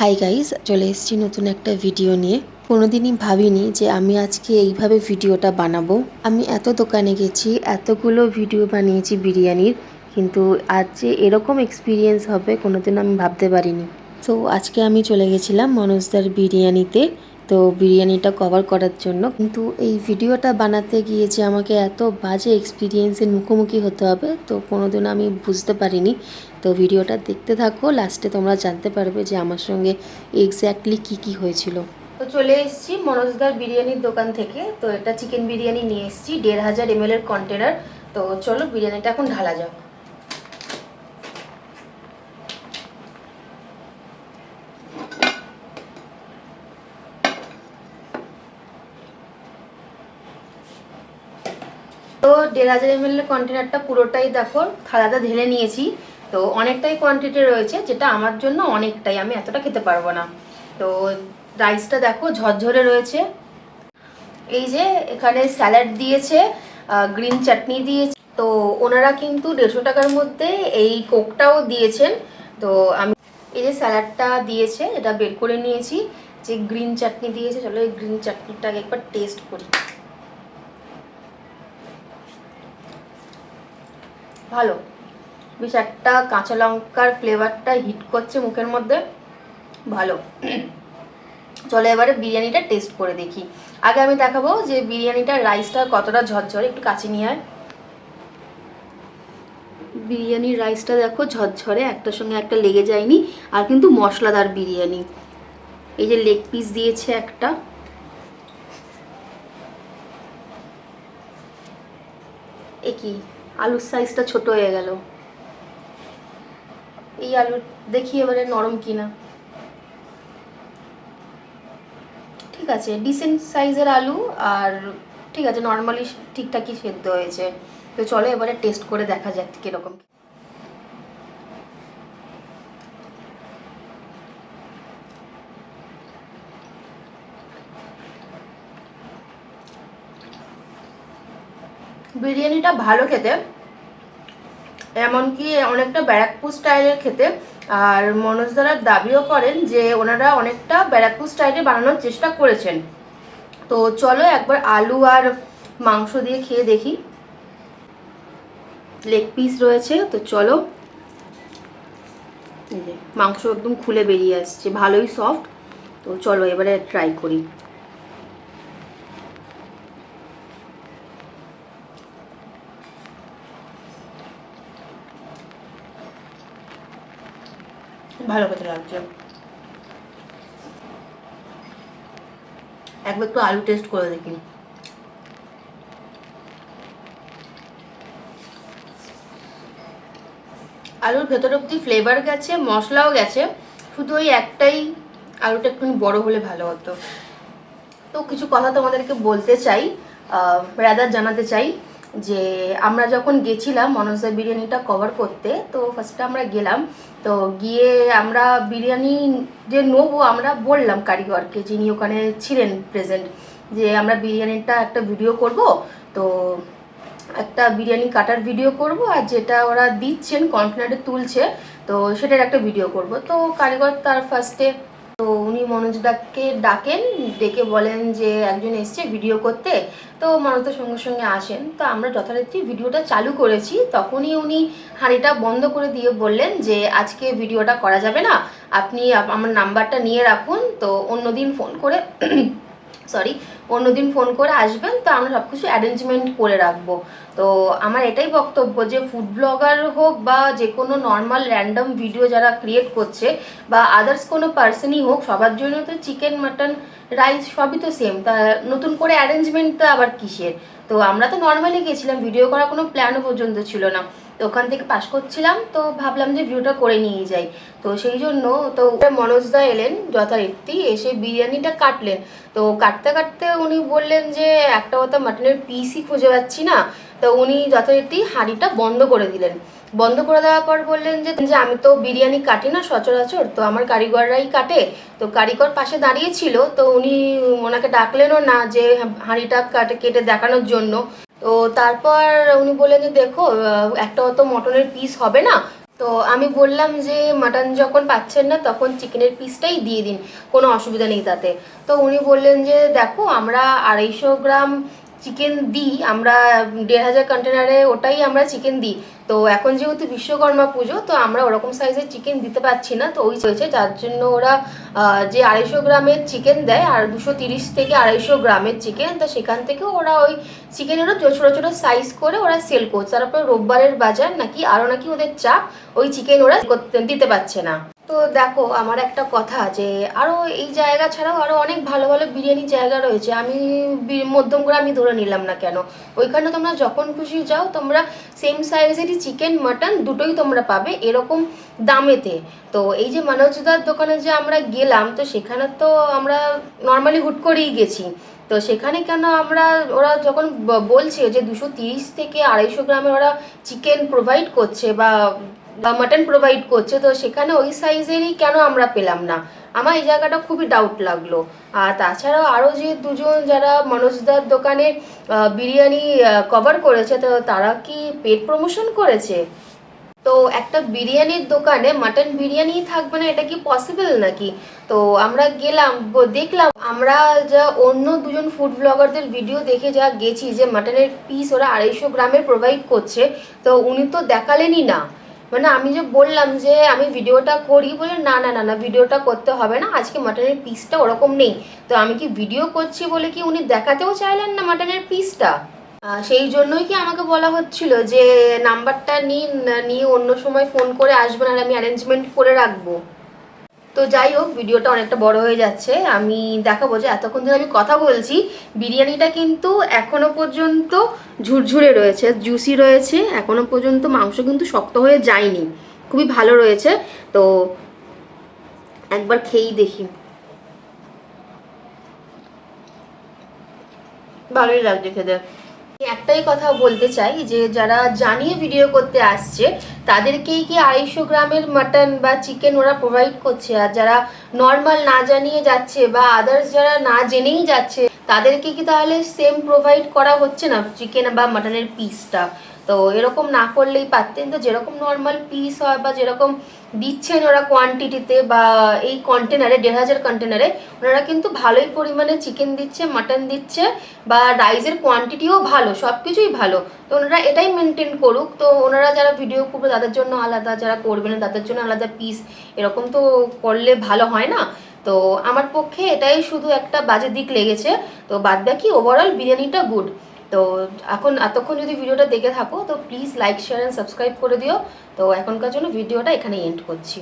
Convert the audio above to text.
Hi guys, চলে এসেছি নতুন একটা ভিডিও নিয়ে। কোনোদিনই ভাবিনি যে আমি আজকে এইভাবে ভিডিওটা বানাবো। আমি এত দোকানে গেছি, এতগুলো ভিডিও বানিয়েছি বিরিয়ানির, কিন্তু আজ যে এরকম এক্সপিরিয়েন্স হবে কোনোদিন আমি ভাবতে পারিনি। তো আজকে আমি চলে গেছিলাম মনোজদার বিরিয়ানিতে, তো বিরিয়ানিটা কভার করার জন্য। কিন্তু এই ভিডিওটা বানাতে গিয়ে যে আমাকে এত বাজে এক্সপিরিয়েন্সের মুখোমুখি হতে হবে তো কোনোদিন আমি বুঝতে পারিনি। তো ভিডিওটা দেখতে থাকো, লাস্টে তোমরা জানতে পারবে যে আমার সঙ্গে এক্স্যাক্টলি কি হয়েছিল। তো চলে এসেছি মনোজদার বিরিয়ানির দোকান থেকে। তো এটা চিকেন বিরিয়ানি নিয়ে এসেছি 1500 ml এর কন্টেনার। তো চলো বিরিয়ানিটা এখন ঢালা যাক। তো 1500 ml এর কন্টেনারটা পুরোটাই দেখো থালাতে ঢেলে নিয়েছি। তো অনেকটাই কোয়ান্টিটি রয়েছে, যেটা আমার জন্য অনেকটাই, আমি এতটা খেতে পারবো না। তো রাইসটা দেখো ঝরঝরে রয়েছে। এই যে এখানে স্যালাড দিয়েছে, গ্রিন চাটনি দিয়েছে। তো ওনারা কিন্তু 150 টাকার মধ্যে এই কোকটাও দিয়েছেন। তো আমি এই যে স্যালাডটা দিয়েছে এটা বের করে নিয়েছি, যে গ্রিন চাটনি দিয়েছে। চলো এই গ্রিন চাটনিটাকে একবার টেস্ট করি। ভালো, বেশ একটা কাঁচা লঙ্কার ফ্লেভারটা হিট করছে মুখের মধ্যে, ভালো। চলো এবারে বিরিয়ানিটা টেস্ট করে দেখি। আগে আমি দেখাবো যে বিরিয়ানিটার রাইসটা কতটা ঝরঝরে, একটু কাছে নিয়ে আয়। বিরিয়ানির রাইসটা দেখো ঝরঝরে, একটার সঙ্গে একটা লেগে যায়নি। আর কিন্তু মশলাদার বিরিয়ানি। এই যে লেগ পিস দিয়েছে একটা, এ কি আলুর সাইজটা ছোট হয়ে গেল। এই আলু দেখি এবারে নরম কিনা। ঠিক আছে, ডিসেন্ট সাইজের আলু। আর ঠিক আছে, নর্মালি ঠিকঠাকই সেদ্ধ হয়েছে। তো চলো এবারে টেস্ট করে দেখা যাক কীরকম। বিরিয়ানিটা ভালো খেতে, এমনকি অনেকটা ব্যারাকপুর স্টাইলের খেতে। আর মনোজদারা দাবিও করেন যে ওনারা অনেকটা ব্যারাকপুর স্টাইলে বানানোর চেষ্টা করেছেন। তো চলো একবার আলু আর মাংস দিয়ে খেয়ে দেখি। লেগ পিস রয়েছে, তো চলো। এই যে মাংস একদম খুলে বেরিয়ে আসছে, ভালোই সফট। তো চলো এবারে ট্রাই করি। ভালো খেতে লাগছে। একবার একটু আলু টেস্ট করে দেখি। আলুর ভেতর অব্দি ফ্লেভার গেছে, মশলাও গেছে, শুধু ওই একটাই আলুটা একটু বড় হলে ভালো হতো। তো কিছু কথা তোমাদেরকে বলতে চাই, রাদার জানাতে চাই যে আমরা যখন গেছিলাম মনোজদা বিরিয়ানিটা কভার করতে, তো ফার্স্টে আমরা গেলাম। তো গিয়ে আমরা বিরিয়ানি যে নেবো আমরা বললাম কারিগরকে, যিনি ওখানে ছিলেন প্রেজেন্ট, যে আমরা বিরিয়ানিটা একটা ভিডিও করব। তো একটা বিরিয়ানি কাটার ভিডিও করব, আর যেটা ওরা দিচ্ছেন কন্টেনারে তুলছে তো সেটার একটা ভিডিও করব। তো কারিগর তার ফার্স্টে, তো উনি মনোজদাকে ডাকেন, ডেকে বলেন যে একজন এসছে ভিডিও করতে। তো মনোজ সঙ্গে সঙ্গে আসেন। তো আমরা যথারীতি ভিডিওটা চালু করেছি, তখনই উনি হাঁড়িটা বন্ধ করে দিয়ে বললেন যে আজকে ভিডিওটা করা যাবে না, আপনি আমার নাম্বারটা নিয়ে রাখুন, তো অন্যদিন ফোন করে অন্যদিন ফোন করে আসবেন, তো আমরা সব কিছু অ্যারেঞ্জমেন্ট করে রাখবো। তো আমার এটাই বক্তব্য যে ফুড ব্লগার হোক বা যে কোনো নর্মাল র্যান্ডম ভিডিও যারা ক্রিয়েট করছে বা আদার্স কোনো পার্সনই হোক, সবার জন্য তো চিকেন মাটন রাইস সবই তো সেম, তা নতুন করে অ্যারেঞ্জমেন্টটা আবার কিসের। তো আমরা তো নর্মালি গেছিলাম, ভিডিও করার কোনো প্ল্যানও পর্যন্ত ছিল না। তো ওখান থেকে পাস করছিলাম, তো ভাবলাম যে ভিডিওটা করে নিয়ে যাই। তো সেই জন্য তো মনোজদা এলেন যথারীতি, এসে বিরিয়ানিটা কাটলেন। তো কাটতে কাটতে উনি বললেন যে একটা কথা মাটনের পিসই খুঁজে পাচ্ছি না। তো উনি যথারীতি হাঁড়িটা বন্ধ করে দিলেন। বন্ধ করে দেওয়ার পর বললেন যে আমি তো বিরিয়ানি কাটি না সচরাচর, তো আমার কারিগররাই কাটে। তো কারিগর পাশে দাঁড়িয়ে ছিল, তো উনি ওনাকে ডাকলেনও না যে হাঁড়িটা কেটে দেখানোর জন্য। তো তারপর উনি বললেন যে দেখো একটা অত মটনের পিস হবে না, তো আমি বললাম যে মাটন যখন পাচ্ছেন না তখন চিকেনের পিসটাই দিয়ে দিন, কোনো অসুবিধা নেই তাতে। তো উনি বললেন যে দেখো আমরা 250 গ্রাম চিকেন দিই, আমরা 1500 কন্টেনারে ওটাই আমরা চিকেন দিই। তো এখন যেহেতু বিশ্বকর্মা পুজো, তো আমরা ওরকম সাইজের চিকেন দিতে পারছি না, তো ওই হয়েছে যার জন্য ওরা যে 250 গ্রামের চিকেন দেয় আর 230 থেকে 250 গ্রামের চিকেন, তো সেখান থেকে ওরা ওই চিকেনেরও ছোটো ছোটো সাইজ করে ওরা সেল করছে। তারপরে রোববারের বাজার নাকি আরও নাকি ওদের চাপ, ওই চিকেন ওরা দিতে পারছে না। তো দেখো আমার একটা কথা, যে আরও এই জায়গা ছাড়াও আরও অনেক ভালো ভালো বিরিয়ানির জায়গা রয়েছে, আমি মধ্যমগ্রামই ধরে নিলাম না কেন, ওইখানে তোমরা যখন খুশি যাও তোমরা সেম সাইজেরই চিকেন মাটন দুটোই তোমরা পাবে এরকম দামেতে। তো এই যে মনোজদার দোকানে যে আমরা গেলাম, তো সেখানে তো আমরা নর্মালি হুট করেই গেছি, তো সেখানে কেন আমরা, ওরা যখন বলছে যে 230 থেকে 250 গ্রামের ওরা চিকেন প্রোভাইড করছে বা মাটন প্রোভাইড করছে, তো সেখানে ওই সাইজেরই কেন আমরা পেলাম না, আমার এই জায়গাটা খুবই ডাউট লাগলো। আর তাছাড়াও আরও যে দুজন যারা মনোজদার দোকানে বিরিয়ানি কভার করেছে, তো তারা কি পেড প্রমোশন করেছে? তো একটা বিরিয়ানির দোকানে মাটন বিরিয়ানি থাকবে না, এটা কি পসিবল নাকি? তো আমরা গেলাম, দেখলাম আমরা যা অন্য দুজন ফুড ব্লগারদের ভিডিও দেখে যা গেছি যে মাটনের পিস ওরা 250 গ্রামের প্রোভাইড করছে, তো উনি তো দেখালেনই না। মানে আমি যে বললাম যে আমি ভিডিওটা করি, বলে না না না না ভিডিওটা করতে হবে না, আজকে মাটনের পিসটা ওরকম নেই। তো আমি কি ভিডিও করছি বলে কি উনি দেখাতেও চাইলেন না মাটনের পিসটা? সেই জন্যই কি আমাকে বলা হচ্ছিল যে নাম্বারটা নিন, নিয়ে অন্য সময় ফোন করে আসবেন আর আমি অ্যারেঞ্জমেন্ট করে রাখবো। তো যাই হোক, ভিডিওটা অনেকটা বড় হয়ে যাচ্ছে, আমি দেখাবো যে এতক্ষণ ধরে আমি কথা বলছি, বিরিয়ানিটা কিন্তু এখনো পর্যন্ত ঝুরঝুরে রয়েছে, জুসি রয়েছে, এখনো পর্যন্ত মাংস কিন্তু শক্ত হয়ে যায়নি, খুবই ভালো রয়েছে। তো একবার খেয়েই দেখি, ভালোই লাগছে খেতে। একটাই কথা বলতে চাই যে যারা জানিয়ে ভিডিও করতে আসছে তাদেরকেই কি 250 গ্রামের মাটন বা চিকেন ওরা প্রোভাইড করছে, আর যারা নর্মাল না জানিয়ে যাচ্ছে বা আদার্স যারা না জেনেই যাচ্ছে তাদেরকে কি তাহলে সেম প্রোভাইড করা হচ্ছে না চিকেন বা মাটনের পিসটা? তো এরকম না করলেই পারতেন, তো যেরকম নর্মাল পিস হয় বা যেরকম দিচ্ছেন ওরা কোয়ান্টিটিতে বা এই কন্টেনারে 1500 কন্টেনারে, ওনারা কিন্তু ভালোই পরিমাণে চিকেন দিচ্ছে, মাটন দিচ্ছে, বা রাইসের কোয়ান্টিটিও ভালো, সব কিছুই ভালো। তো ওনারা এটাই মেনটেন করুক, তো ওনারা যারা ভিডিও করবে তাদের জন্য আলাদা, যারা করবে না তাদের জন্য আলাদা পিস, এরকম তো করলে ভালো হয় না। তো আমার পক্ষে এটাই শুধু একটা বাজে দিক লেগেছে, তো বাদ বাকি ওভারঅল বিরিয়ানিটা গুড। তো এখন এতক্ষণ যদি ভিডিওটা দেখে থাকো তো please like share and subscribe করে দিও। তো এখনকার জন্য ভিডিওটা এখানেই এন্ড করছি।